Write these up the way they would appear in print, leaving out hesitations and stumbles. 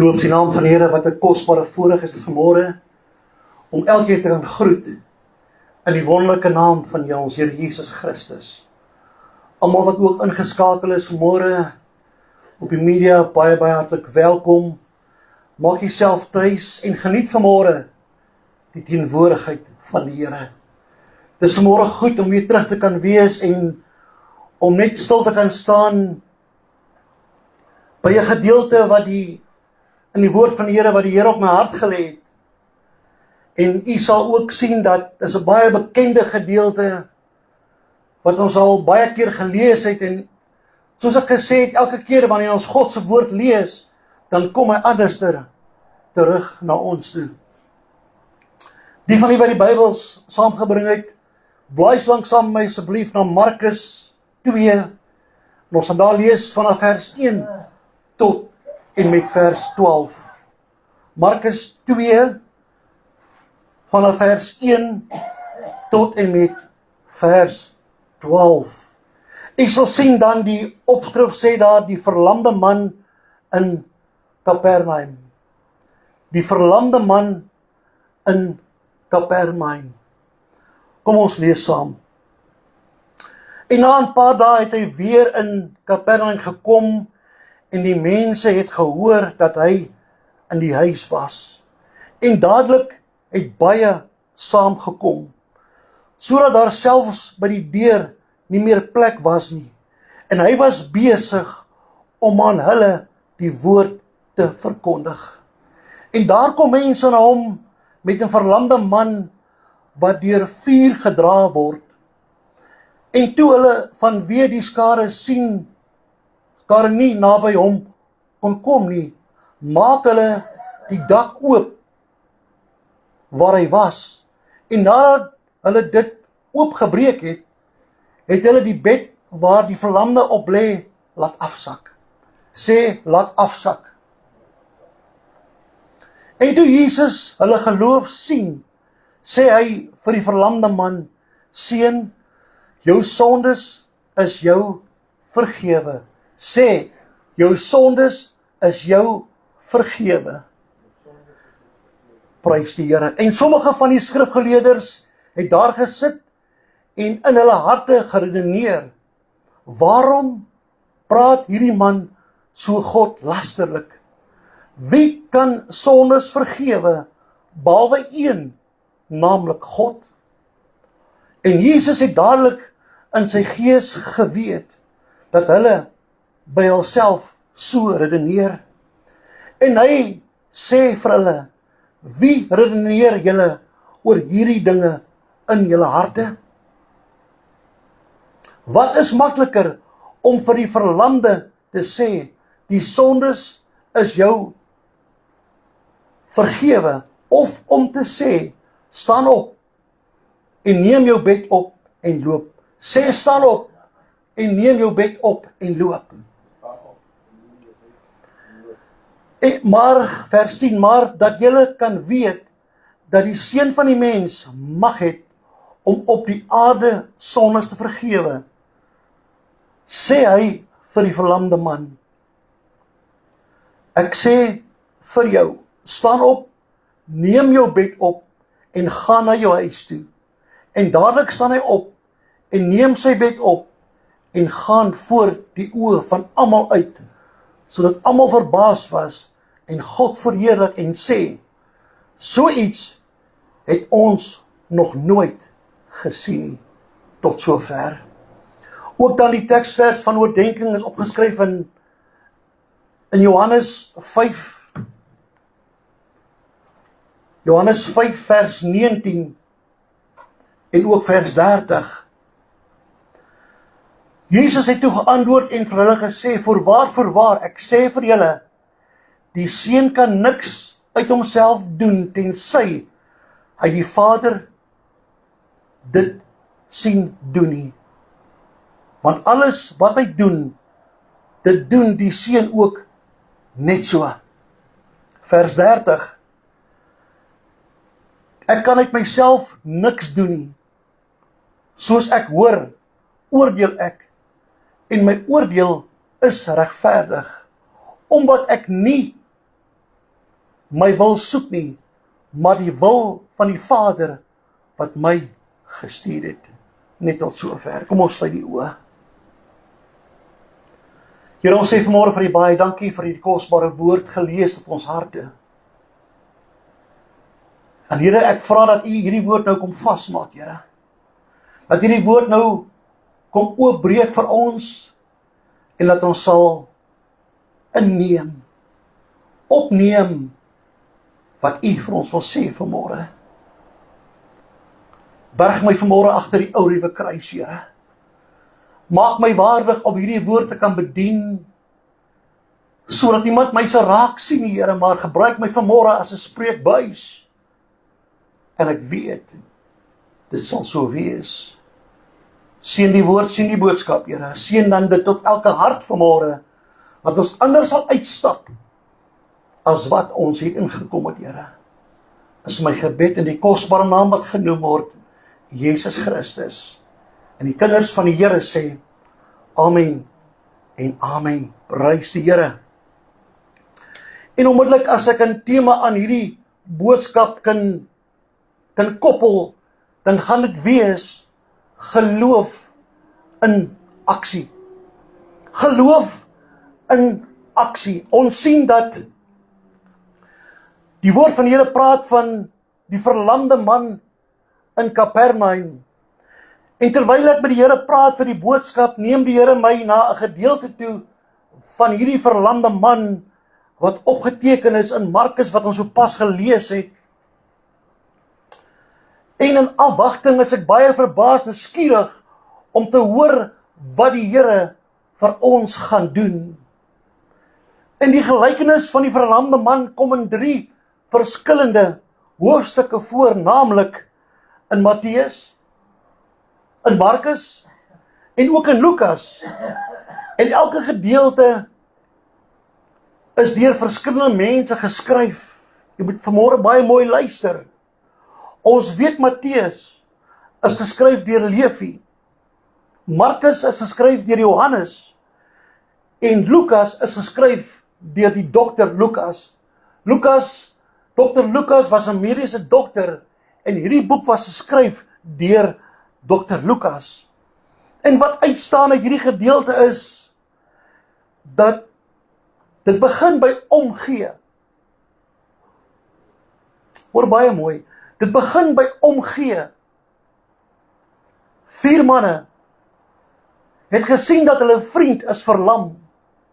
Loof die naam van die Here, wat 'n kosbare voorreg is vanmôre om elkeen te kan groet in die wonderlike naam van ons Here Jesus Christus. Almal wat ook ingeskakel is vanmôre op die media, baie hartlik welkom. Maak jouself tuis en geniet vanmôre die teenwoordigheid van die Here. Dis vanmôre goed om weer terug te kan wees en om net stil te kan staan by 'n gedeelte wat in die woord van die Here wat die Here op my hart gelê het. En u sal ook sien dat is 'n baie bekende gedeelte wat ons al baie keer gelees het, en soos ek gesê het, elke keer wanneer ons God se woord lees, dan kom hy anderster terug na ons toe. Die van u wat die Bybels saamgebring het, blaai lank saam met my asseblief na Markus 2, en ons gaan daar lees vanaf vers 1 tot en met vers 12. Markus 2, vanaf vers 1 tot en met vers 12. Ek sal sien dan die opskrif sê daar, die verlamde man in Kapernaum. Die verlamde man in Kapernaum. Kom ons lees saam. En na 'n paar dae het hy weer in Kapernaum gekom, en die mense het gehoor dat hy in die huis was. En dadelik het baie saamgekom, sodat daar selfs by die deur nie meer plek was nie. En hy was besig om aan hulle die woord te verkondig. En daar kom mense na hom met 'n verlamde man wat deur vuur gedra word. En toe hulle vanweë die skare sien, skare nie naby hom kon kom nie, maak hulle die dak oop waar hy was. En nadat hulle dit oopgebreek het, het hulle die bed waar die verlamde op lê laat afsak. Sê, laat afsak. En toe Jesus hulle geloof sien, sê hy vir die verlamde man, seun, jou sondes is jou vergewe. Sê, jou sondes is jou vergewe. Prys die Here. En sommige van die skrifgeleerders het daar gesit en in hulle harte geredeneer, waarom praat hierdie man so godlasterlik? Wie kan sondes vergewe behalwe een, naamlik God? En Jesus het dadelik in sy gees geweet dat hulle by hulself so redeneer. En hy sê vir hulle, wie redeneer julle oor hierdie dinge in julle harte? Wat is makliker om vir die verlamde te sê, die sondes is jou vergewe, of om te sê, staan op en neem jou bed op en loop? Sê, staan op en neem jou bed op en loop. Maar, vers 10, maar dat julle kan weet, dat die Seun van die mens mag het, om op die aarde sondes te vergewe, sê hy vir die verlamde man, ek sê vir jou, staan op, neem jou bed op, en gaan na jou huis toe. En dadelik staan hy op, en neem sy bed op, en gaan voor die oë van almal uit, sodat almal verbaas was, en God verheerlik en sê, so iets het ons nog nooit gesien nie, tot sover. Ook dan die teksvers van oordenking is opgeskryf in Johannes 5 vers 19 en ook vers 30. Jesus het toe geantwoord en vir hulle gesê, voorwaar, ek sê vir julle, die Seun kan niks uit homself doen, tensy hy die Vader dit sien doen nie. Want alles wat hy doen, dit doen die Seun ook net so. Vers 30. Ek kan uit myself niks doen nie. Soos ek hoor, oordeel ek, en my oordeel is regverdig, omdat ek nie my wil soek nie, maar die wil van die Vader wat my gestuur het. Net tot sover. Kom ons sluit die oë. Here, ons sê vanmôre vir U baie dankie vir hierdie kosbare woord gelees op ons harte. En Here, ek vra dat U hierdie woord nou kom vasmaak, Here. Dat hierdie woord nou kom oopbreek vir ons en dat ons sal inneem, opneem wat U vir ons wil sê vanmôre. Berg my vanmôre agter die ou ruwe kruis, Here. Maak my waardig om hierdie woord te kan bedien, sodat niemand my sal raak sien, Here, maar gebruik my vanmôre as 'n spreekbuis. En ek weet, dit sal so wees. Seën die woord, seën die boodskap, Here. Seën dan dit tot elke hart vanmôre, dat ons anders sal uitstap, as wat ons hier ingekom het, Here. Is my gebed in die kosbare naam wat genoem word, Jesus Christus. En die kinders van die Here sê, Amen en Amen. Prys die Here. En onmiddellik as ek 'n tema aan hierdie boodskap kan koppel, dan gaan dit wees, geloof in aksie. Geloof in aksie. Ons sien dat die woord van die Here praat van die verlamde man in Kapernaum. En terwyl ek met die Here praat vir die boodskap, neem die Here my na 'n gedeelte toe van hierdie verlamde man wat opgeteken is in Markus wat ons sopas gelees het. En in afwagting is ek baie verbaasd en skieurig om te hoor wat die Here vir ons gaan doen. In die gelykenis van die verlamde man kom in 3 verskillende hoofstukke voor, naamlik in Matteus, in Markus en ook in Lukas. En elke gedeelte is deur verskillende mense geskryf. Jy moet vanmôre baie mooi luister. Ons weet Matteus is geskryf deur Levi. Markus is geskryf deur Johannes. En Lukas is geskryf deur die dokter Lukas. Dr. Lukas was 'n mediese dokter en hierdie boek was geskryf deur Dr. Lukas. En wat uitstaan uit hierdie gedeelte is dat dit begin by omgee. Hoor baie mooi. Dit begin by omgee. 4 manne het gesien dat hulle vriend is verlam,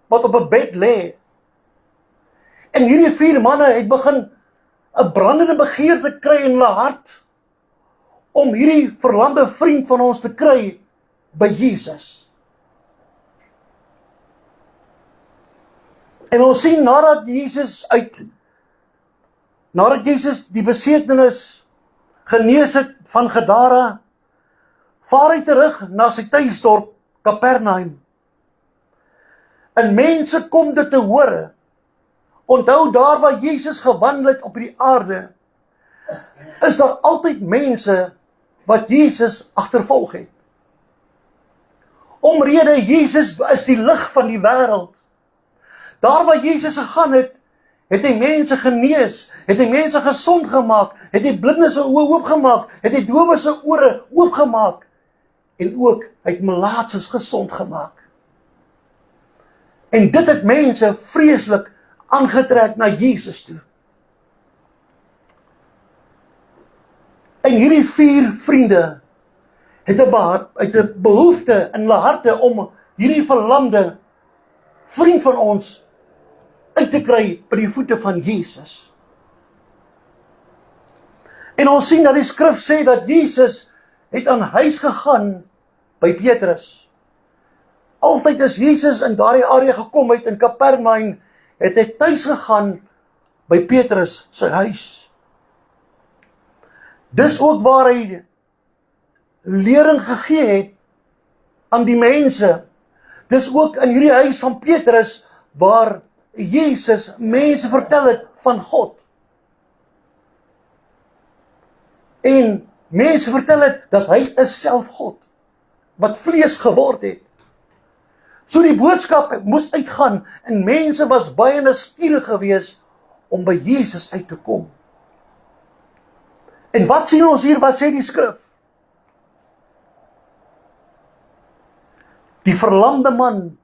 wat op 'n bed lê. En hierdie 4 manne het begin 'n brandende begeerte kry in hulle hart om hierdie verlamde vriend van ons te kry by Jesus. En ons sien nadat Jesus die besetenis genees het van Gadara, vaar hy terug na sy tuisdorp Kapernaum. En mense kom dit te hore. Onthou, daar waar Jesus gewandel het op die aarde, is daar altyd mense wat Jesus agtervolg het. Omrede Jesus is die lig van die wêreld. Daar waar Jesus gegaan het, het hy mense genees, het hy mense gesond gemaak, het hy blindes se oë oopgemaak, het hy dowes se ore oopgemaak, en ook hy het melaatses gesond gemaak. En dit het mense vreeslik aangetrek na Jesus toe. En hierdie 4 vriende het 'n behoefte in hulle harte om hierdie verlamde vriend van ons uit te kry by die voete van Jesus. En ons sien dat die skrif sê dat Jesus het aan huis gegaan by Petrus. Altyd as Jesus in daardie area gekom het in Kapernaum, het hy tuis gegaan by Petrus sy huis. Dis ook waar hy lering gegee het aan die mense. Dis ook in hierdie huis van Petrus waar Jesus mense vertel het van God. En mense vertel het dat hy is self God, wat vlees geword het. So die boodskap moes uitgaan en mense was baie nuuskierig geweest om by Jesus uit te kom. En wat sien ons hier, wat sê die skrif? Die verlamde man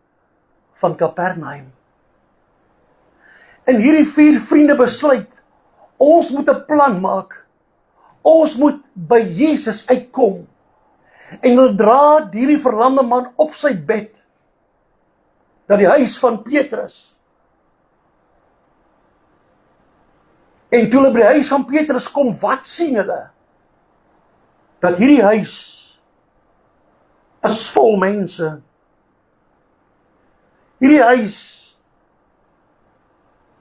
van Kapernaum. En hierdie 4 vriende besluit, ons moet 'n plan maak. Ons moet by Jesus uitkom. En hulle dra hierdie verlamde man op sy bed na die huis van Petrus. En toe hulle by die huis van Petrus kom, wat sien hulle? Dat hierdie huis is vol mense. Hierdie huis,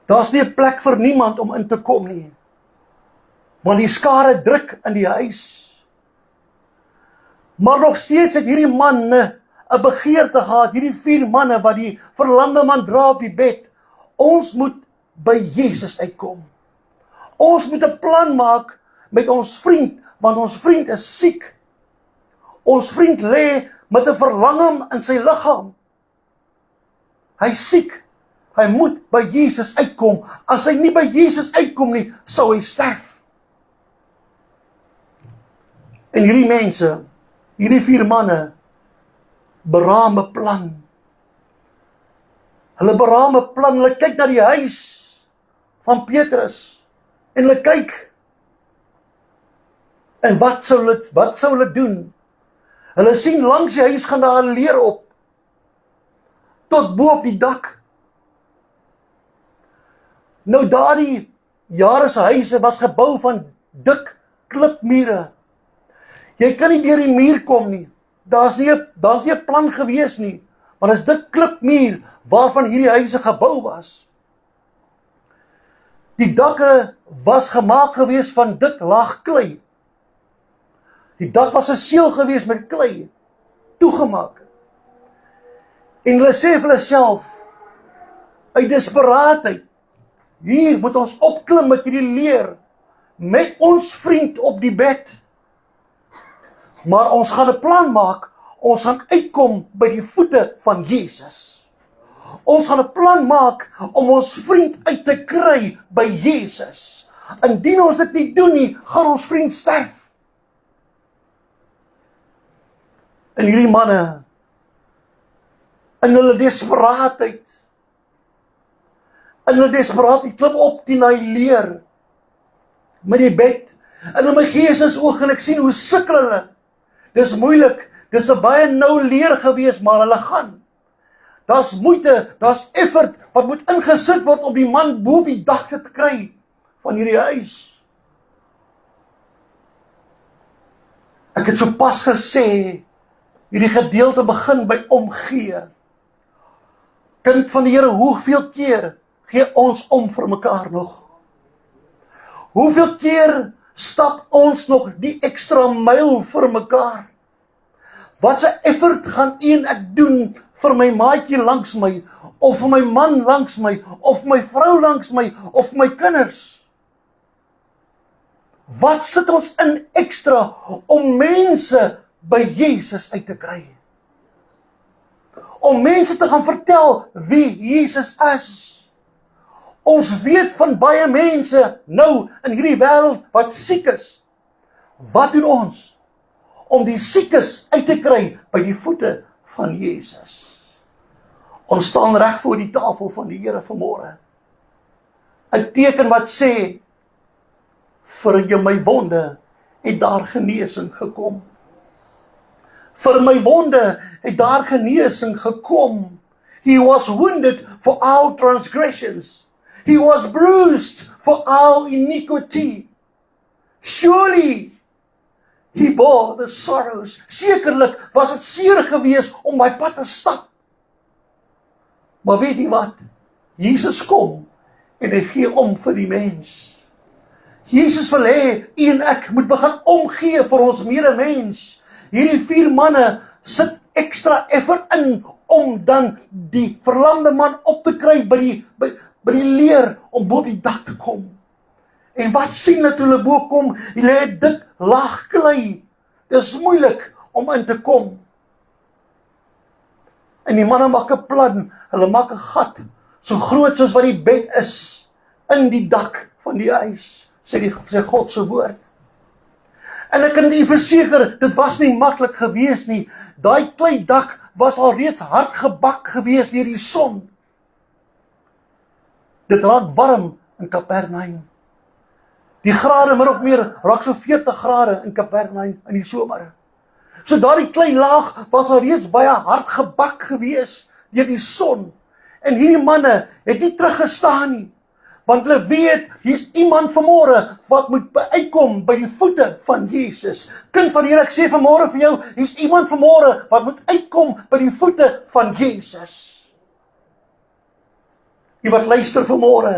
daar's nie 'n plek vir niemand om in te kom nie. Want die skare druk in die huis. Maar nog steeds het hierdie manne 'n begeerte gehad, hierdie 4 manne wat die verlamde man dra op die bed. Ons moet by Jesus uitkom. Ons moet 'n plan maak met ons vriend, want ons vriend is siek. Ons vriend lê met 'n verlanging in sy liggaam. Hy is siek. Hy moet by Jesus uitkom. As hy nie by Jesus uitkom nie, sou hy sterf. En hierdie mense, hierdie 4 manne, beraam 'n plan. Hulle beraam 'n plan, hulle kyk na die huis van Petrus, en hulle kyk, en wat sou hulle doen? Hulle sien langs die huis gaan daar 'n leer op, tot bo op die dak. Nou daardie jare se huise was gebou van dik klipmure. Jy kan nie deur die muur kom nie. Daar's nie 'n plan gewees nie, want dit is dik klipmuur waarvan hierdie huise gebou was. Die dakke was gemaak gewees van dik laag klei. Die dak was 'n seël gewees met klei, toegemaak. En hulle sê vir hulle self, uit desperaatheid, hier moet ons opklim met hierdie leer, met ons vriend op die bed. Maar ons gaan 'n plan maak, ons gaan uitkom by die voete van Jesus. Ons gaan 'n plan maak om ons vriend uit te kry by Jesus. Indien ons dit nie doen nie, gaan ons vriend sterf. En hierdie manne, in hulle desperaatheid, klim op teen hy leer, met die bed, en in my gees is oog, en ek sien hoe sukkel hulle. Dis moeilik, dis 'n baie nou leer gewees, maar hulle gaan. Daar's moeite, daar's effort, wat moet ingesit word om die man bo op die dak te kry, van hierdie huis. Ek het sopas gesê, hierdie gedeelte begin by omgee. Kind van die Here, hoeveel keer gee ons om vir mekaar nog? Hoeveel keer stap ons nog die ekstra myl vir mekaar? Wat 'n effort gaan u en ek doen vir my maatjie langs my, of vir my man langs my, of my vrou langs my, of my kinders? Wat sit ons in ekstra om mense by Jesus uit te kry? Om mense te gaan vertel wie Jesus is. Ons weet van baie mense nou in hierdie wêreld wat siek is. Wat doen ons? Om die siekes uit te kry by die voete van Jesus. Ons staan reg voor die tafel van die Here vanmôre. 'n teken wat sê, vir my wonde het daar genesing gekom. Vir my wonde het daar genesing gekom. He was wounded for our transgressions. He was bruised for our iniquity. Surely he bore the sorrows. Sekerlik was dit seer gewees om my pad te stap. Maar weet jy wat? Jesus kom en hy gee om vir die mens. Jesus wil hê, u en ek moet begin omgee vir ons medemens. Hierdie 4 manne sit ekstra effort in om dan die verlamde man op te kry by die leer om bo op die dak te kom. En wat sien hulle toe hulle bo kom? Hulle het dik laag klei. Dis moeilik om in te kom. En die manne maak 'n plan. Hulle maak 'n gat so groot soos wat die bed is. in die dak van die huis, sê God se woord. En ek kan u verseker, dit was nie maklik gewees nie. Daai klein dak was al reeds hard gebak gewees deur die son. Dit raak warm in Kapernaum. Die grade min of meer raak so 40 grade in Kapernaum in die somer. So daardie klein laag was al reeds baie hard gebak gewees deur die son. En hierdie manne het nie teruggestaan nie. Want hulle weet, hier's iemand vanmôre wat moet uitkom by die voete van Jesus. Kind van die Here, ek sê vanmôre vir jou, hier's iemand vanmôre wat moet uitkom by die voete van Jesus. Die wat luister vanmôre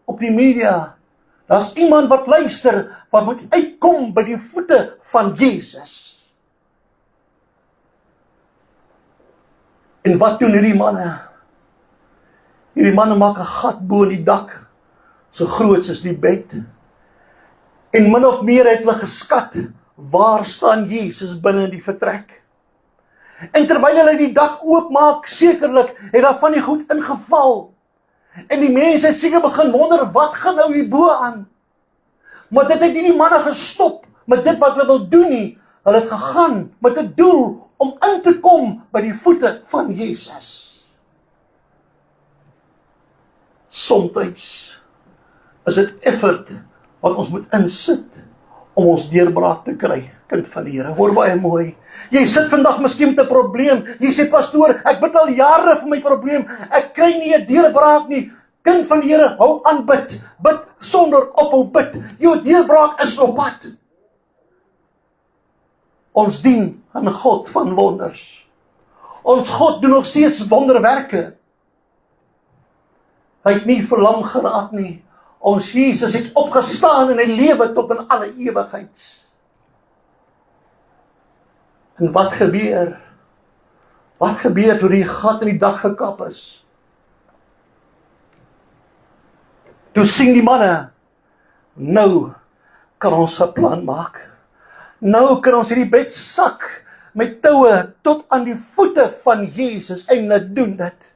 op die media, daar's iemand wat luister wat moet uitkom by die voete van Jesus. En wat doen hierdie manne? Hierdie manne maak 'n gat bo in die dak, so groot soos die bed. En min of meer het hulle geskat, waar staan Jesus binne in die vertrek? En terwyl hulle die dak oopmaak, sekerlik het daar van die goed ingeval. En die mense het seker begin wonder, wat gaan nou hierbo aan? Maar dit het nie die manne gestop met dit wat hulle wil doen nie. Hulle het gegaan met 'n doel om in te kom by die voete van Jesus. Somtyds is dit effort wat ons moet insit om ons deurbraak te kry, kind van die Here. Hoor baie mooi. Jy sit vandag miskien met 'n probleem. Jy sê, pastoor, ek bid al jare vir my probleem. Ek kry nie 'n deurbraak nie. Kind van die Here, hou aan bid. Bid sonder ophou bid. Jou deurbraak is op pad. Ons dien aan 'n God van wonders. Ons God doen nog steeds wonderwerke. Hy het nie verlam geraak nie. Ons Jesus het opgestaan en hy lewe tot in alle ewigheid. En wat gebeur? Wat gebeur toe die gat in die dak gekap is? Toe sien die manne, nou kan ons 'n plan maak. Nou kan ons hierdie bed sak met toue tot aan die voete van Jesus en hulle doen dit.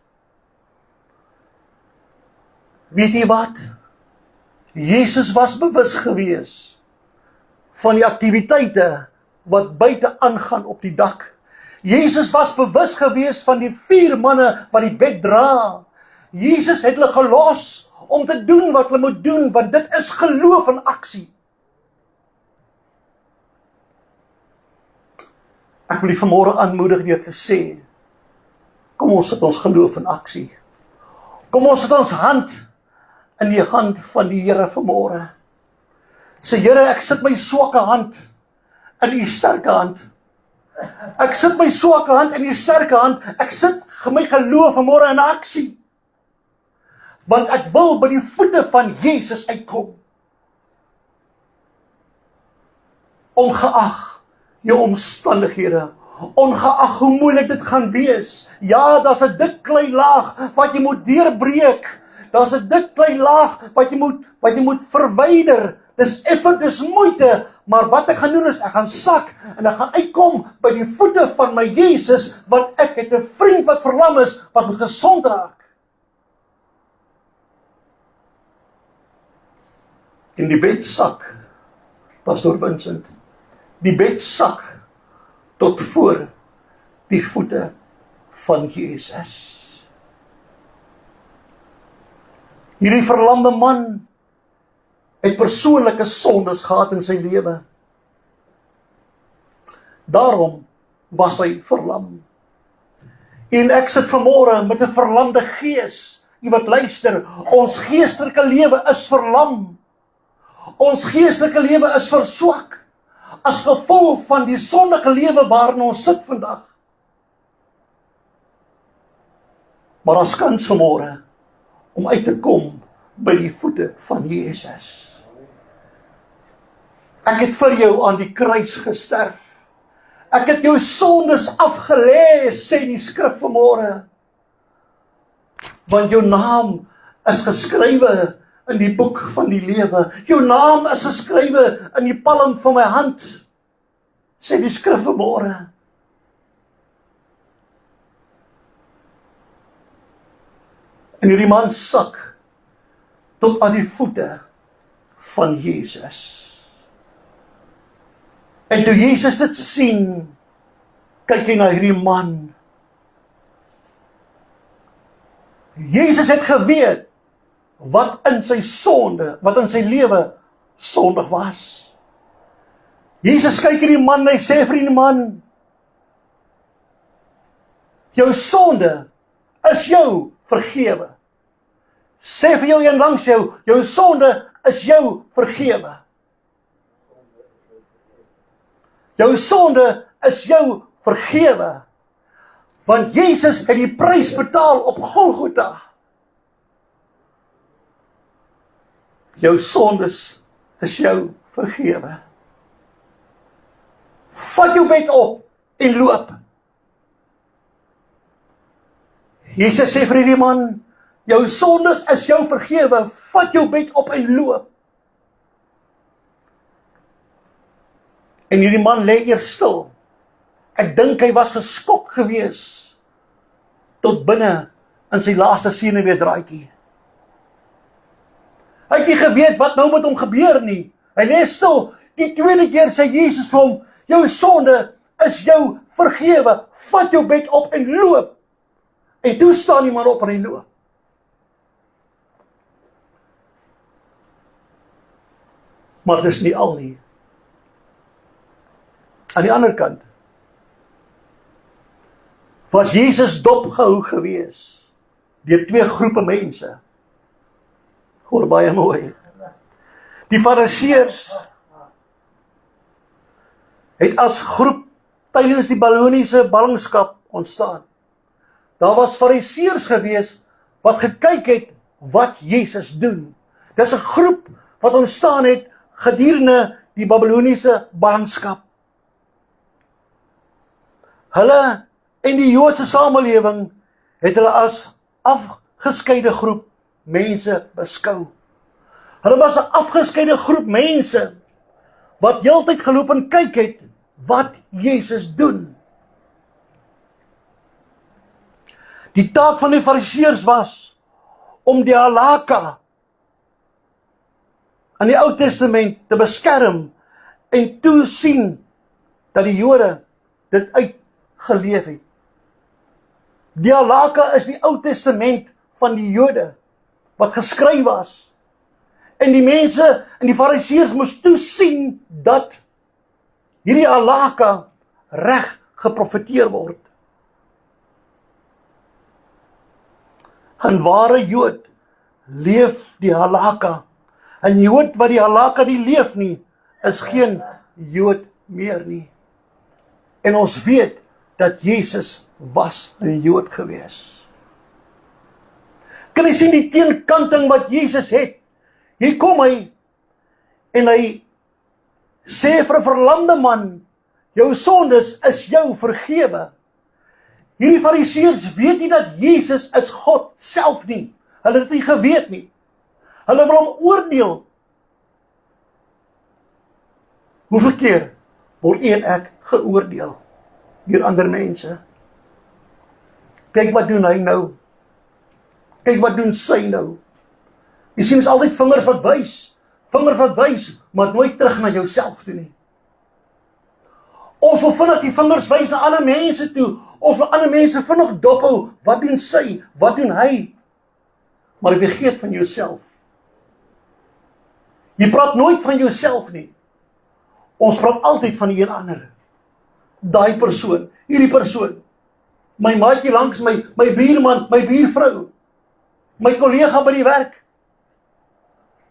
Weet jy wat? Jesus was bewus gewees van die aktiwiteite wat buite aangaan op die dak. Jesus was bewus gewees van die 4 manne wat die bed dra. Jesus het hulle gelos om te doen wat hulle moet doen, want dit is geloof in aksie. Ek wil die vanmôre aanmoedig deur te sê, kom ons sit ons geloof in aksie. Kom ons sit ons hand in die hand van die Here vanmôre. Sê, Here, ek sit my swakke hand in u sterke hand. Ek sit my swakke hand in u sterke hand. Ek sit my geloof vanmôre in aksie. Want ek wil by die voete van Jesus uitkom. Ongeag jou omstandighede, ongeag hoe moeilik dit gaan wees. Ja, daar's 'n dik klein laag wat jy moet deurbreek. Daar's 'n dik klein laag wat jy moet verwyder. Dis effort, dis moeite, maar wat ek gaan doen is, ek gaan sak en ek gaan uitkom by die voete van my Jesus, want ek het 'n vriend wat verlam is, wat moet gesond raak. En die bed sak, Pastor Vincent, die bed sak tot voor die voete van Jesus. Hierdie verlamde man het persoonlike sondes gehad in sy lewe. Daarom was hy verlam. En ek sit vanmôre met 'n verlamde gees. Jy wat luister, ons geestelike lewe is verlam. Ons geestelike lewe is verswak as gevolg van die sondige lewe waarin ons sit vandag. Maar ons kans vanmôre om uit te kom by die voete van Jesus. Ek het vir jou aan die kruis gesterf. Ek het jou sondes afgelê, sê die skrif vanmôre. Want jou naam is geskrywe in die boek van die lewe. Jou naam is geskrywe in die palm van my hand, sê die skrif vanmôre. En hierdie man sak tot aan die voete van Jesus. En toe Jesus dit sien, kyk hy na hierdie man. Jesus het geweet wat in sy sonde, wat in sy lewe sondig was. Jesus kyk hierdie man en hy sê vir die man, jou sonde is jou vergewe. Sê vir jou een langs jou, jou sonde is jou vergewe. Jou sonde is jou vergewe. Want Jesus het die prys betaal op Golgotha. Jou sondes is jou vergewe. Vat jou bed op en loop. Jesus sê vir die man, jou sondes is jou vergewe, vat jou bed op en loop. En hierdie man lê eers stil. Ek dink hy was geskok gewees, tot binne in sy laaste senuweedraadjie. Hy het nie geweet wat nou met hom gebeur nie. Hy lê stil. Die tweede keer sê Jesus vir hom, jou sonde is jou vergewe, vat jou bed op en loop. En toe staan die man op en hy loop. Maar dit is nie al nie. Aan die ander kant, was Jesus dopgehou gewees deur twee groepe mense. Hoor baie mooi. Die Fariseërs het as groep tydens die Babyloniese ballingskap ontstaan. Daar was Fariseërs gewees wat gekyk het wat Jesus doen. Dis 'n groep wat ontstaan het gedurende die Babyloniese ballingskap. Hulle en die Joodse samelewing het hulle as afgeskeide groep mense beskou. Hulle was 'n afgeskeide groep mense wat heeltyd geloop en kyk het wat Jesus doen. Die taak van die Fariseërs was om die halakha in die Ou Testament te beskerm en toesien dat die Jode dit uitgeleef het. Die halakha is die Ou Testament van die Jode wat geskryf was. En die mense en die Fariseërs moes toesien dat hierdie halakha reg geprofeteer word. 'n ware Jood leef die halakha. 'n Jood wat die halakha nie leef nie, is geen Jood meer nie. En ons weet dat Jesus was 'n Jood gewees. Kan jy sien die teenkanting wat Jesus het? Hier kom hy en hy sê vir 'n verlamde man, jou sondes is jou vergewe. Hierdie Fariseërs weet nie dat Jesus is God self nie. Hulle het dit nie geweet nie. Hulle wil hom oordeel. Hoeveel keer word u en ek geoordeel deur ander mense? Kyk wat doen hy nou. Kyk wat doen sy nou. Jy sien, is altyd vingers wat wys, maar nooit terug na jouself toe nie. Ons wil vinnig die vingers wys na ander mense toe. Ons wil ander mense vinnig dophou. Wat doen sy? Wat doen hy? Maar jy vergeet van jouself. Jy praat nooit van jouself nie. Ons praat altyd van die een ander. Daai persoon, hierdie persoon. My maatjie langs my buurman, my buurvrou. My kollega by die werk.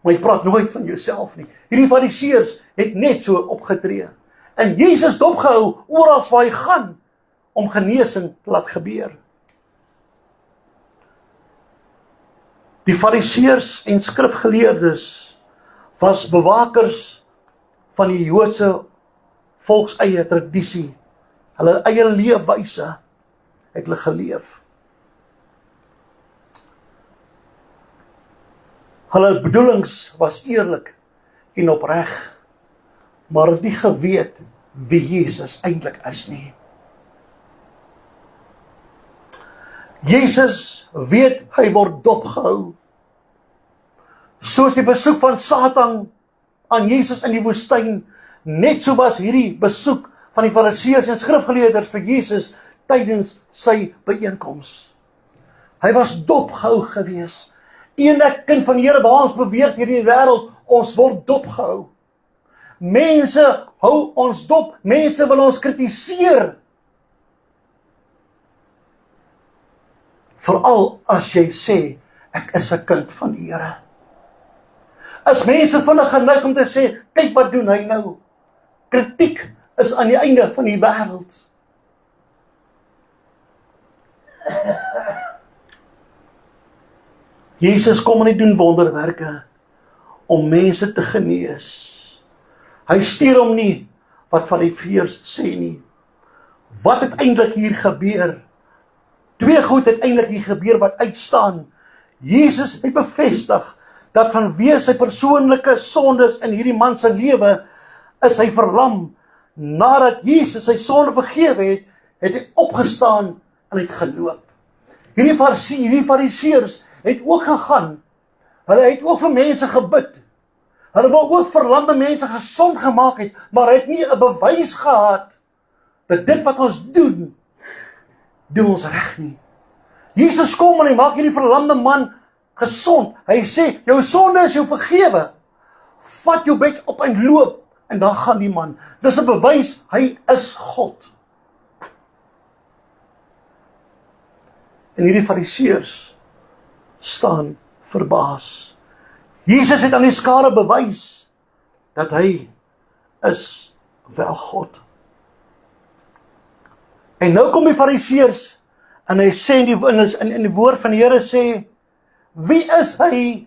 Maar jy praat nooit van jouself nie. Hierdie Fariseërs het net so opgetree. En Jesus dopgehou oral waar hy gaan om genesing te laat gebeur. Die Fariseërs en skrifgeleerdes was bewakers van die Joodse volkseie tradisie. Hulle eie leefwyse het hulle geleef. Hulle bedoelings was eerlik en opreg, maar het nie geweet wie Jesus eintlik is nie. Jesus weet hy word dopgehou, Soos die besoek van Satan aan Jesus in die woestyn, net so was hierdie besoek van die Fariseërs en skrifgeleerders vir Jesus tydens sy byeenkoms. Hy was dopgehou gewees. Enige kind van die Here waar ons beweeg deur die wêreld, ons word dopgehou. Mense hou ons dop, mense wil ons kritiseer. Veral as jy sê, ek is 'n kind van die Here. As mense vinnig geneig om te sê, kyk wat doen hy nou. Kritiek is aan die einde van die wêreld. Jesus kom en hy doen wonderwerke om mense te genees. Hy stuur hom nie wat Fariseërs sê nie. Wat het eintlik hier gebeur? Twee goed het eintlik hier gebeur wat uitstaan. Jesus het bevestig dat vanweë sy persoonlike sondes in hierdie man se lewe is hy verlam. Nadat Jesus sy sonde vergewe het, het hy opgestaan en het geloop. Hierdie Fariseërs het ook gegaan. Hulle het ook vir mense gebid. Hulle wou ook verlamde mense gesond gemaak het, maar hy het nie 'n bewys gehad dat dit wat ons doen ons reg nie. Jesus kom en hy maak hierdie verlamde man gesond. Hy sê, jou sonde is jou vergewe. Vat jou bed op en loop. En dan gaan die man. Dis 'n bewys, hy is God. En hierdie Fariseërs staan verbaas. Jesus het aan die skare bewys dat hy is wel God. En nou kom die Fariseërs en hy sê in die woord van die Here sê, wie is hy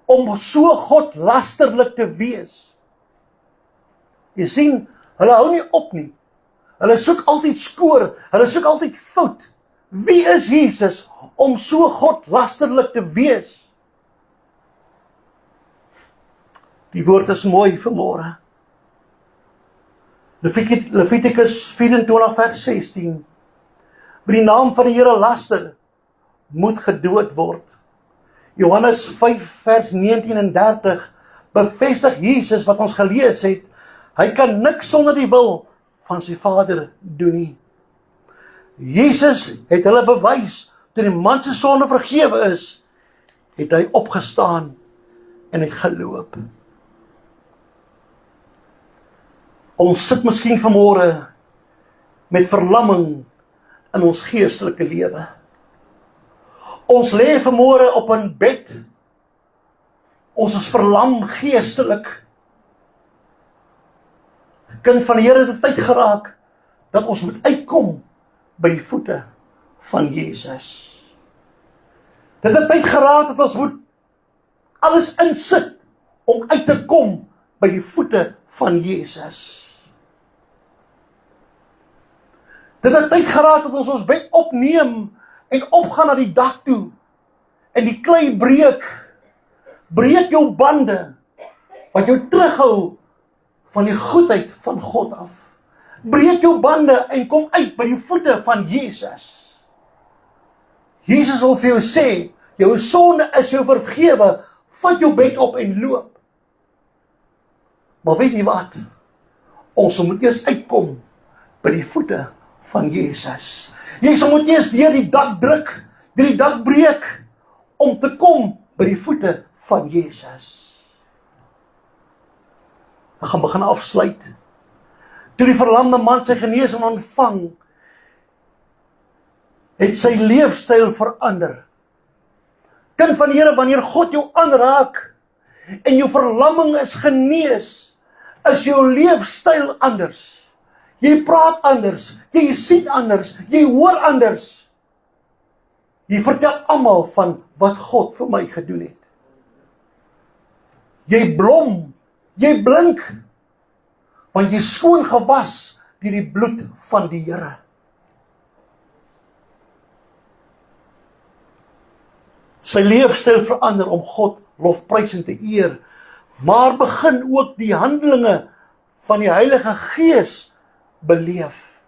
om so godlasterlik te wees? Jy sien, hulle hou nie op nie. Hulle soek altyd skoor, hulle soek altyd fout. Wie is Jesus om so godlasterlik te wees? Die woord is mooi vanmôre. Levitikus 24 vers 16. Wie die naam van die Here laster, moet gedood word. Johannes 5 vers 19 en 30 bevestig Jesus wat ons gelees het. Hy kan niks sonder die wil van sy Vader doen nie. Jesus het hulle bewys, toe die man se sonde vergewe is, het hy opgestaan en hy geloop. Ons sit miskien vanmôre met verlamming in ons geestelike lewe. Ons lê vanmôre op 'n bed. Ons is verlam geestelik. 'n Kind van die Here het tyd geraak dat ons moet uitkom by die voete van Jesus. Dit het tyd geraak dat ons moet alles insit om uit te kom by die voete van Jesus. Dit het tyd geraak dat ons bed opneem en opgaan na die dak toe en die klei breek. Breek jou bande wat jou terughou van die goedheid van God af. Breek jou bande en kom uit by die voete van Jesus. Jesus wil vir jou sê, jou sonde is jou vergewe, vat jou bed op en loop. Maar weet jy wat? Ons moet eers uitkom by die voete van Jesus. Jy moet eers deur die dak druk, deur die dak breek, om te kom by die voete van Jesus. Ek gaan begin afsluit. Toe die verlamde man sy genesing ontvang, het sy leefstyl verander. Kind van die Here, wanneer God jou aanraak en jou verlamming is genees, is jou leefstyl anders. Jy praat anders, jy sien anders, jy hoor anders. Jy vertel almal van wat God vir my gedoen het. Jy blom, jy blink, want jy skoon gewas deur die bloed van die Here. Sy leefstyl verander om God lofprysend te eer, maar begin ook die handelinge van die Heilige Gees beleef.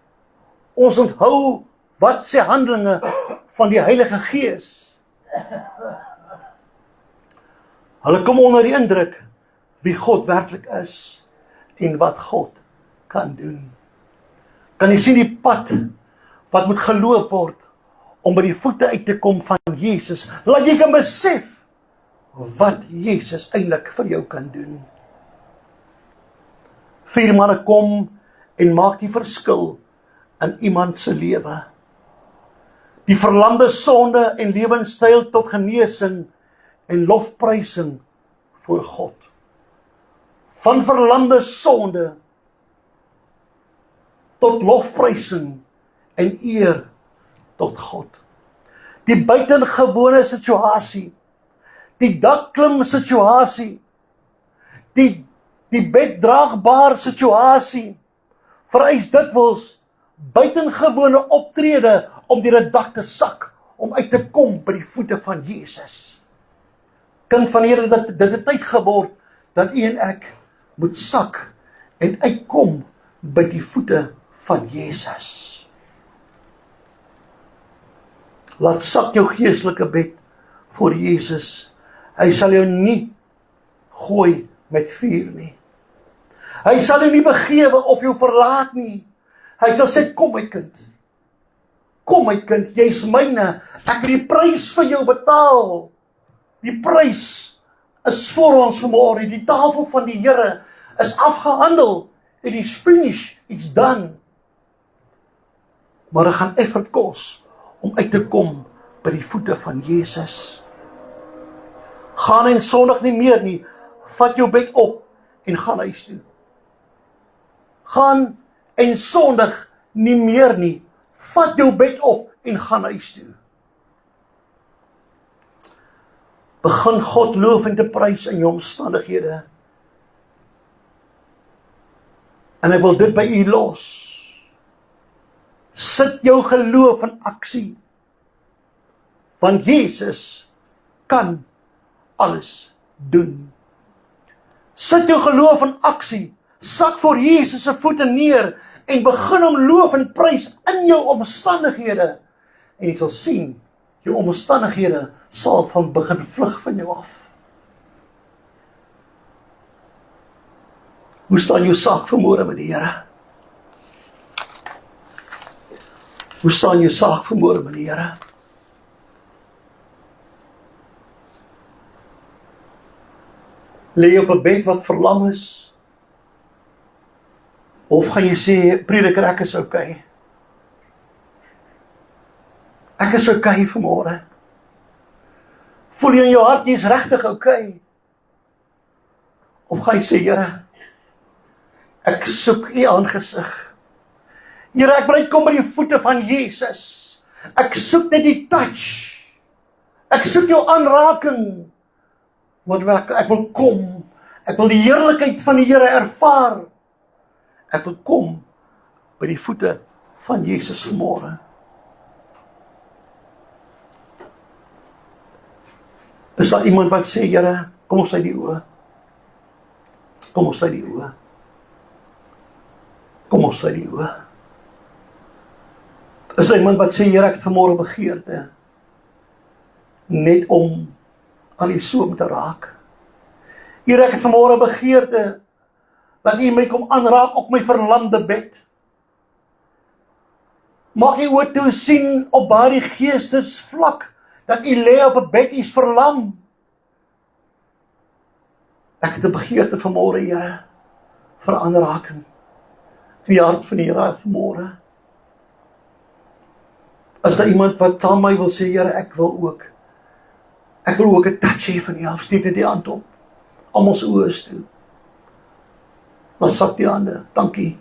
Ons onthou wat sê handelinge van die Heilige Gees. Hulle kom onder die indruk wie God werklik is en wat God kan doen. Kan jy sien die pad wat moet geloop word om by die voete uit te kom van Jesus, laat jy kan besef wat Jesus eintlik vir jou kan doen. 4 manne kom en maak die verskil in iemand se lewe. Die verlamde sonde en lewenstyl tot genesing en lofprysing voor God. Van verlamde sonde tot lofprysing en eer tot God. Die buitengewone situasie, die dakklim situasie, die beddraagbare situasie, vereis dikwels buitengewone optrede om deur 'n dak te sak, om uit te kom by die voete van Jesus. Kind van Here, dit het tyd geword, dat u en ek moet sak en uitkom by die voete van Jesus. Laat sak jou geestelike bed voor Jesus. Hy sal jou nie gooi met vuur nie. Hy sal jou nie begewe of jou verlaat nie. Hy sal sê, kom my kind. Kom my kind, jy's myne. Ek het die prys vir jou betaal. Die prys is voor ons vanmôre. Die tafel van die Here is afgehandel. It is finished, it's done. Maar dit gaan effort kos om uit te kom by die voete van Jesus. Gaan en sondig nie meer nie. Vat jou bed op en gaan huis toe. Gaan en sondig nie meer nie. Vat jou bed op en gaan huis toe. Begin God loof en te prys in jou omstandighede. En ek wil dit by u los. Sit jou geloof in aksie. Want Jesus kan alles doen. Sit jou geloof in aksie. Sak voor Jesus se voete neer en begin om loof en prys in jou omstandighede. En jy sal sien, jou omstandighede sal van begin vlug van jou af. Hoe staan jou saak vanmôre met die Here? Hoe staan jou saak vanmôre met die Here? Lê jy op 'n bed wat verlam is? Of gaan jy sê, prediker, ek is okay. Ek is okay vanmôre. Voel jy in jou hart, jy is regtig okay? Of gaan jy sê, Here, ek soek u aangesig. Here, ek wil uitkom by die voete van Jesus. Ek soek net die touch. Ek soek jou aanraking. Want ek wil kom. Ek wil die heerlikheid van die Here ervaar. Ek wil kom by die voete van Jesus vanmôre. Is daar iemand wat sê, Here, kom ons sluit die oë. Kom ons sluit die oë. Kom ons sluit die oë. Is daar iemand wat sê, Here, ek het vanmôre begeerte, net om aan die soem te raak. Here, ek het vanmôre begeerte, dat u my kom aanraak op my verlamde bed. Mag u oor toe sien op daardie geestesvlak, dat u lê op 'n bed, u is verlam. Ek het 'n begeerte vanmôre, Here, vir aanraking. In die hart van die Here vanmôre. As daar iemand wat saam my wil sê, Here, ek wil ook 'n touch hê van u, steek dit die hand op. Almal se oë is toe. Maar sak die hande, dankie.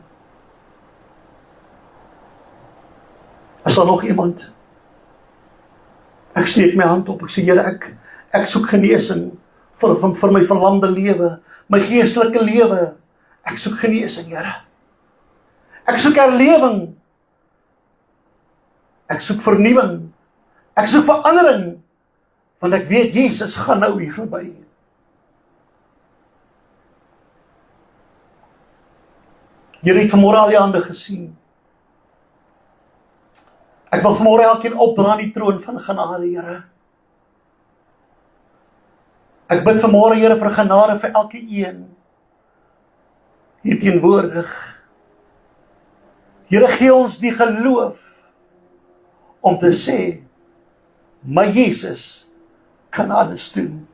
Is daar nog iemand? Ek steek my hand op, ek sê, Here, ek soek genesing vir my verlamde lewe, my geestelike lewe. Ek soek genesing, Here. Ek soek herlewing. Ek soek vernuwing. Ek soek verandering. Want ek weet, Jesus gaan nou hier verby. Jy het vanmôre al die hande gesien. Ek wil vanmôre elkeen opdra aan die troon van genade, Here. Ek bid vanmôre, Here, vir genade vir elke een hier teenwoordig. Here, gee ons die geloof om te sê, my Jesus kan alles doen.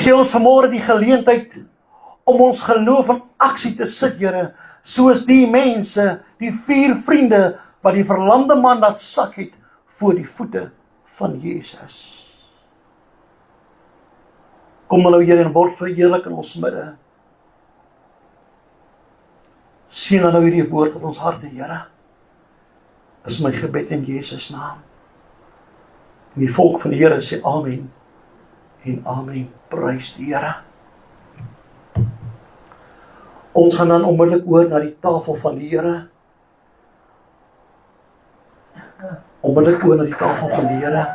Gee ons vanmôre die geleentheid om ons geloof in aksie te sit, Here, soos die mense, die 4 vriende, wat die verlamde man laat sak het, voor die voete van Jesus. Kom nou, Here, en word verheerlik in ons midde. Sien nou hierdie woord in ons harte, Here. Is my gebed in Jesus naam. En die volk van die Here sê amen en amen. Prys die Here. Ons gaan dan onmiddellik oor na die tafel van die Here. Onmiddellik oor na die tafel van die Here.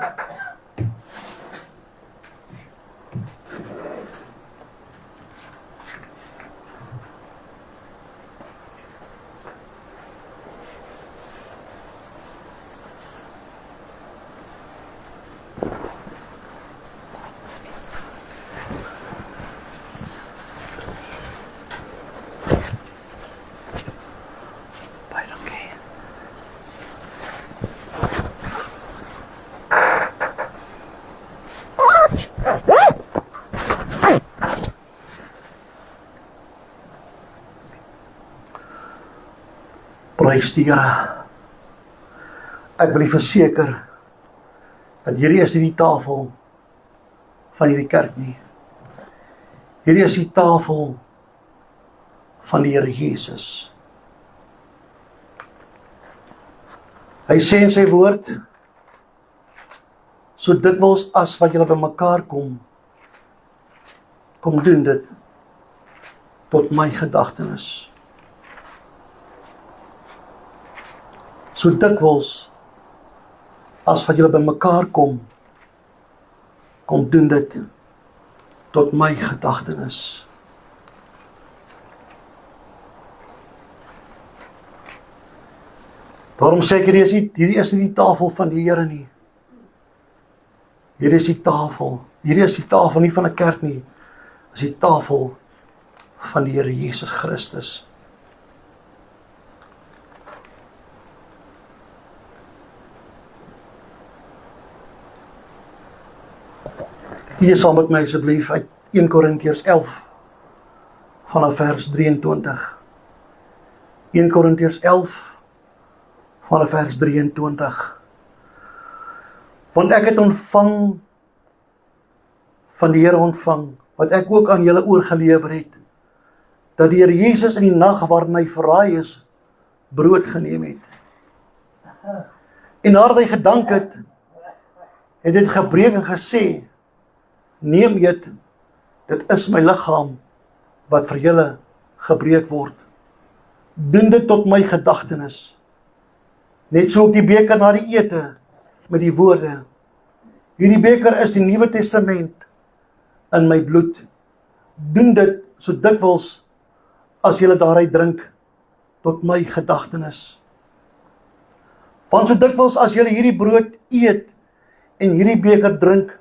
Prys die Here. Ek wil verseker dat hierdie is nie die tafel van hierdie kerk nie. Hierdie is die tafel van die Here Jesus. Hy sê in sy woord, so dikwels as wat julle bymekaar kom doen dit tot my gedagtenis. So dikwels as wat julle bymekaar kom doen dit tot my gedagtenis. Daarom sê ek, hierdie is nie die tafel van die Here nie. Hierdie is die tafel. Hierdie is die tafel nie van 'n kerk nie. Dit is die tafel van die Here Jesus Christus. Hier saam met my asseblief uit 1 Korintiërs 11 vanaf vers 23. 1 Korintiërs 11 vanaf vers 23. Want ek het ontvang van die Here ontvang, wat ek ook aan julle oorgelewer het, dat die Here Jesus in die nag waarin hy verraai is, brood geneem het. En nadat hy gedank het dit gebreek en gesê, neem eet, dit is my liggaam, wat vir julle gebreek word. Doen dit tot my gedagtenis. Net so ook die beker na die ete, met die woorde, hierdie beker is die Nuwe Testament in my bloed. Doen dit so dikwels as julle daaruit drink, tot my gedagtenis. Want so dikwels as julle hierdie brood eet en hierdie beker drink,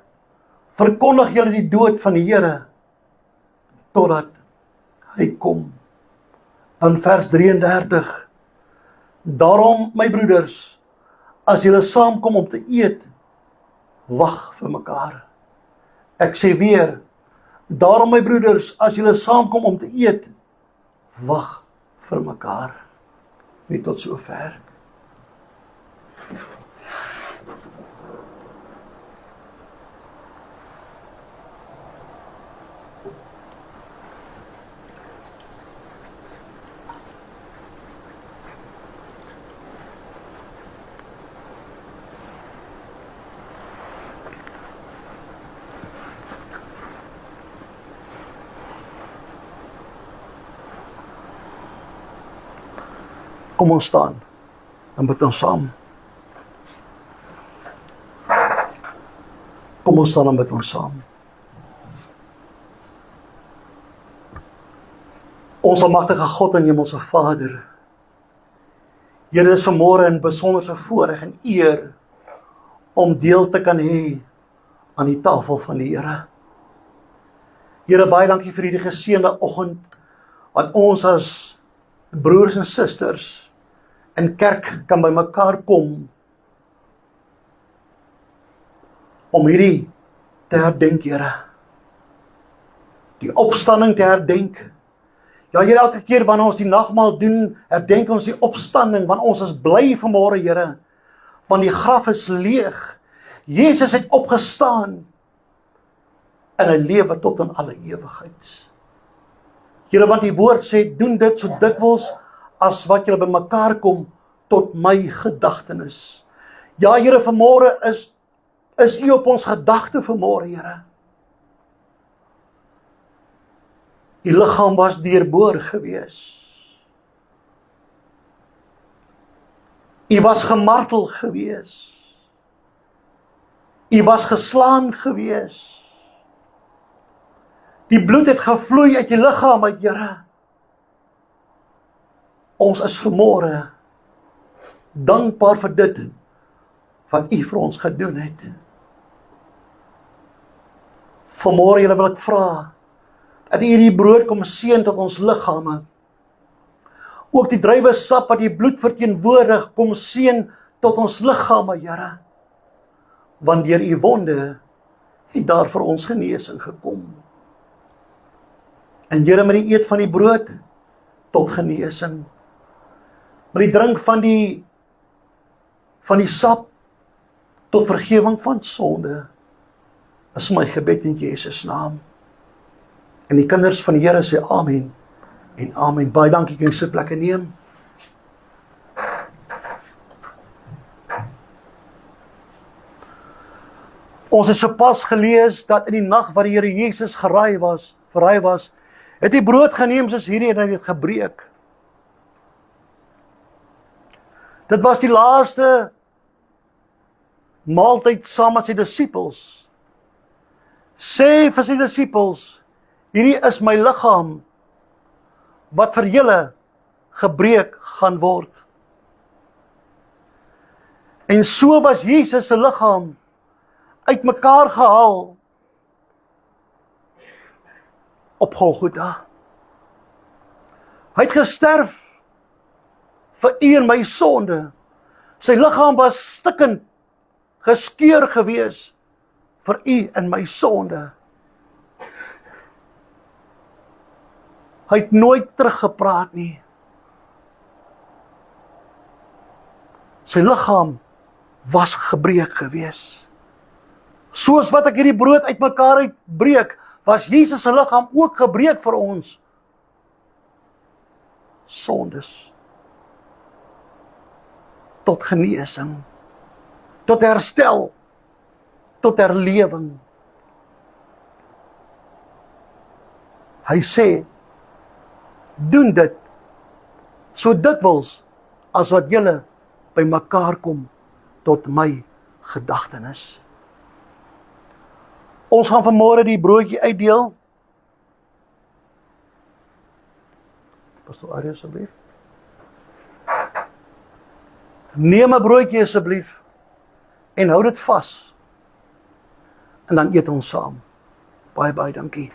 verkondig julle die dood van die Here totdat hy kom. Dan vers 33. Daarom, my broeders, as julle saamkom om te eet, wag vir mekaar. Ek sê weer, daarom my broeders, as julle saamkom om te eet, wag vir mekaar. Net tot sover. Kom ons staan, en bid ons saam. Kom ons staan en bid ons saam. Ons almagtige God en Hemelse Vader, Here, is vanmôre 'n besonderse voorreg en eer om deel te kan hê aan die tafel van die Here. Here, baie dankie vir hierdie geseënde oggend, wat ons as broers en susters in kerk kan by mekaar kom, om hierdie te herdenk, Here. Die opstanding te herdenk. Ja, Here, elke keer wanneer ons die nagmaal doen, herdenk ons die opstanding, want ons is bly vanmôre, Here, want die graf is leeg. Jesus het opgestaan, en hy lewe tot in alle ewigheid. Here, want die woord sê, doen dit so dikwels, as wat julle by mekaar kom, tot my gedagtenis. Ja, Here, vanmôre is U op ons gedagte vanmôre, Here. Die liggaam was deurboor gewees. U was gemartel gewees. U was geslaan gewees. Die bloed het gevloei uit die liggaam uit, Here. Ons is vanmôre dankbaar vir dit wat U vir ons gedoen het. Vanmôre, Here, wil ek vra dat U hierdie brood kom seën tot ons liggame. Ook die druiwesap wat die bloed verteenwoordig, kom seën tot ons liggame, Here. Want deur U wonde het daar vir ons genesing gekom. En Here, met die eet van die brood tot genesing. Met die drink van die sap tot vergewing van sonde, is my gebed in Jesus naam. En die kinders van die Here sê amen en amen. Baie dankie, kan jy sit plekke neem. Ons het sopas gelees dat in die nag wat die Here Jesus verraai was, het hy brood geneem soos hierdie en hy het gebreek. Dit was die laaste maaltyd saam met sy disippels. Sê vir sy disippels, hierdie is my liggaam, wat vir julle gebreek gaan word. En so was Jesus se liggaam uitmekaar gehaal op Golgotha. Hy het gesterf vir u en my sonde. Sy liggaam was stikkend, geskeur gewees vir u en my sonde. Hy het nooit teruggepraat nie. Sy liggaam was gebreek gewees. Soos wat ek hierdie brood uitmekaar uitbreek, was Jesus se liggaam ook gebreek vir ons sondes. Tot genesing, tot herstel, tot herlewing. Hy sê, doen dit, so dikwels as wat julle by mekaar kom tot my gedagtenis. Ons gaan vanmôre die broodjie uitdeel. Pastor Arrie, asseblief. Neem 'n broodjie asseblief en hou dit vas. En dan eet ons saam. Baie, baie dankie.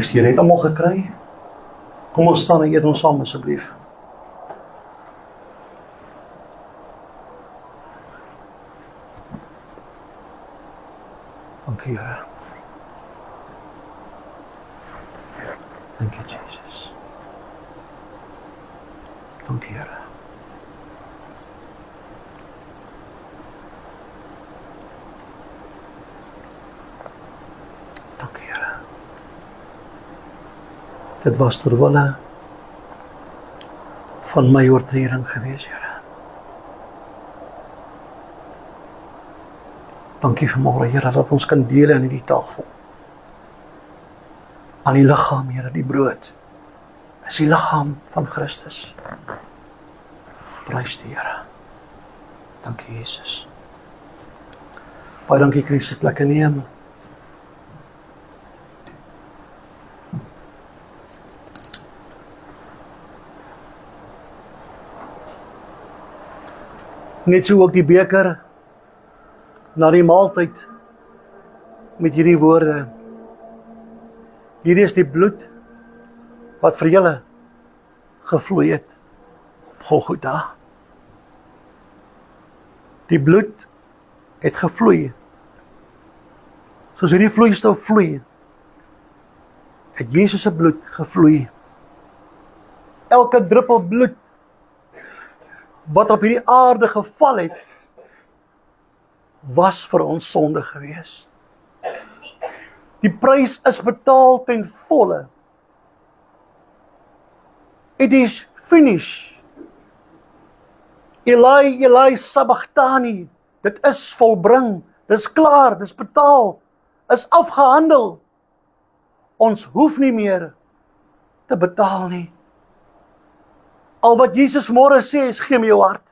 Prys die Here, het almal gekry? Kom ons staan en eet ons saam asseblief. Dankie Here. Dankie Jesus. Dankie Here. Dankie Here. Dit was ter wille van my oortreding gewees, Here. Dankie vanmôre, Here, dat ons kan deel in hierdie tafel. Aan die liggaam, Here, die brood. Dis die liggaam van Christus. Prys die Here. Dankie Jesus. Baie dankie Christus, plekke neem. Net so ook die beker na die maaltyd met hierdie woorde. Hierdie is die bloed wat vir julle gevloei het op Golgotha. Die bloed het gevloei. Soos hierdie vloeistof vloei, het Jesus se bloed gevloei. Elke druppel bloed wat op hierdie aarde geval het, was vir ons sonde gewees. Die prys is betaal ten volle. It is finished. Eli, Eli, sabachthani. Dit is volbring. Dis klaar, dis betaal. Is afgehandel. Ons hoef nie meer te betaal nie. Al wat Jesus môre sê is, gee my jou hart.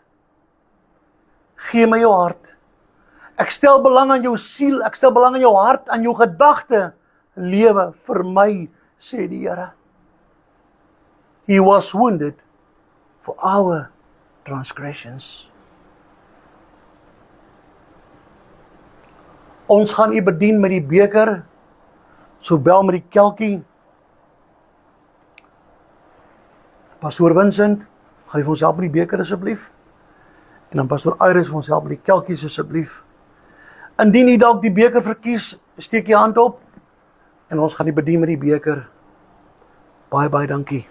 Gee my jou hart. Ek stel belang aan jou siel, ek stel belang aan jou hart, aan jou gedagte. Lewe vir my, sê die Here. He was wounded for our transgressions. Ons gaan U bedien met die beker, sowel met die kelkie. Pastoor Vincent, gaan jy vir ons help met die beker asseblief? En dan Pastoor Iris vir ons help met die kelkies asseblief. Indien jy dalk die beker verkies, steek jy hand op en ons gaan die bedien met die beker. Baie, baie dankie.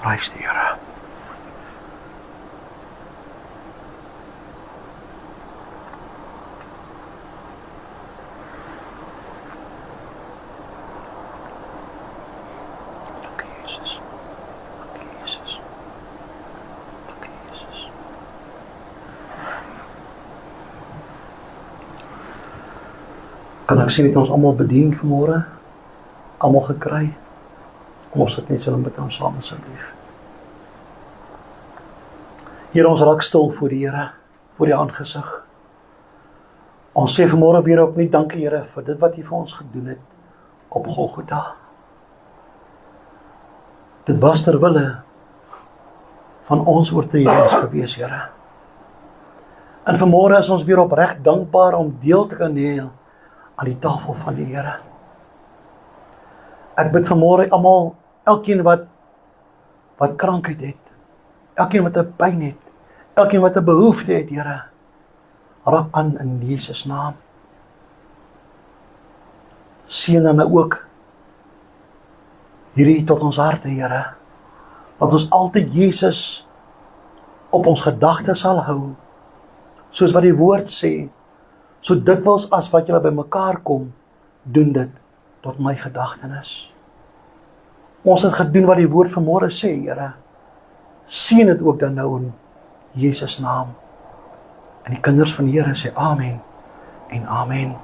Prys die Here. Kan ek sien het ons almal bedien vanmôre? Almal gekry? Kom ons sit net so met ons saam asseblief. Here, ons raak stil voor die Here, voor die aangesig. Ons sê vanmôre weer opnuut dankie Here vir dit wat U vir ons gedoen het op Golgotha. Dit was ter wille van ons oortredings gewees, Here. En vanmôre is ons weer opreg dankbaar om deel te kan hê aan die tafel van die Here. Ek bid vanmôre almal, elkeen wat krankheid het, elkeen wat 'n pyn het, elkeen wat 'n behoefte het, Here, raak aan in Jesus naam. Seën dan ook hierdie tot ons harte, Here, dat ons altyd Jesus op ons gedagtes sal hou, soos wat die woord sê, so dikwels as wat julle by mekaar kom, doen dit tot my gedagtenis. Ons het gedoen wat die woord vanmôre sê, Here. Seën dit ook dan nou in Jesus naam. En die kinders van die Here sê amen en amen.